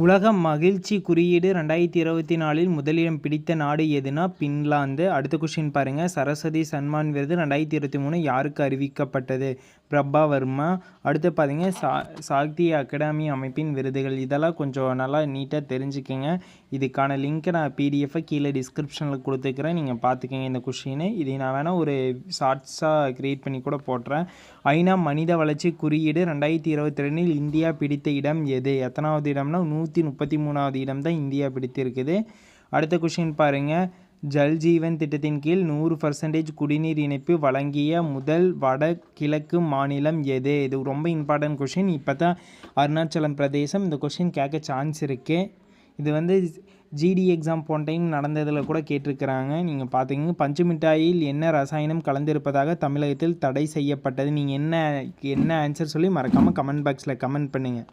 உலக மகிழ்ச்சி குறியீடு 2024 முதலிடம் பிடித்த நாடு எதுனா பின்லாந்து. அடுத்த கொஸ்டின் பாருங்கள். சரஸ்வதி சன்மான் விருது 2023 யாருக்கு அறிவிக்கப்பட்டது? பிரபா வர்மா. அடுத்து பார்த்தீங்க சாகித்ய அகாடமி அமைப்பின் விருதுகள். இதெல்லாம் கொஞ்சம் நல்லா நீட்டாக தெரிஞ்சுக்கங்க. இதுக்கான லிங்க்கை நான் பிடிஎஃபை கீழே டிஸ்கிரிப்ஷனில் கொடுத்துக்கிறேன், நீங்கள் பார்த்துக்கங்க இந்த கொஷினை. இதை நான் வேணால் ஒரு ஷார்ட்ஸாக க்ரியேட் பண்ணி கூட போடுறேன். ஐநா மனித வளர்ச்சி குறியீடு 2022 இந்தியா பிடித்த இடம் எது? எத்தனாவது இடம்னா 133வது இடம் தான் இந்தியா பிடித்திருக்குது. அடுத்த கொஷின் பாருங்கள். ஜல்ஜீவன் திட்டத்தின் கீழ் 100% குடிநீர் இணைப்பு வழங்கிய முதல் வடகிழக்கு மாநிலம் எது? இது ரொம்ப இம்பார்ட்டன்ட் கொஷின். இப்போ தான் அருணாச்சலம் பிரதேசம் இந்த கொஷின் கேட்க சான்ஸ் இருக்குது. இது ஜிடி எக்ஸாம் போன டைம் நடந்ததில் கூட கேட்டிருக்கிறாங்க, நீங்கள் பார்த்தீங்க. பஞ்சு மிட்டாயில் என்ன ரசாயனம் கலந்திருப்பதாக தமிழகத்தில் தடை செய்யப்பட்டது? நீங்கள் என்ன ஆன்சர் சொல்லி மறக்காமல் கமெண்ட் பாக்ஸில் கமெண்ட் பண்ணுங்கள்.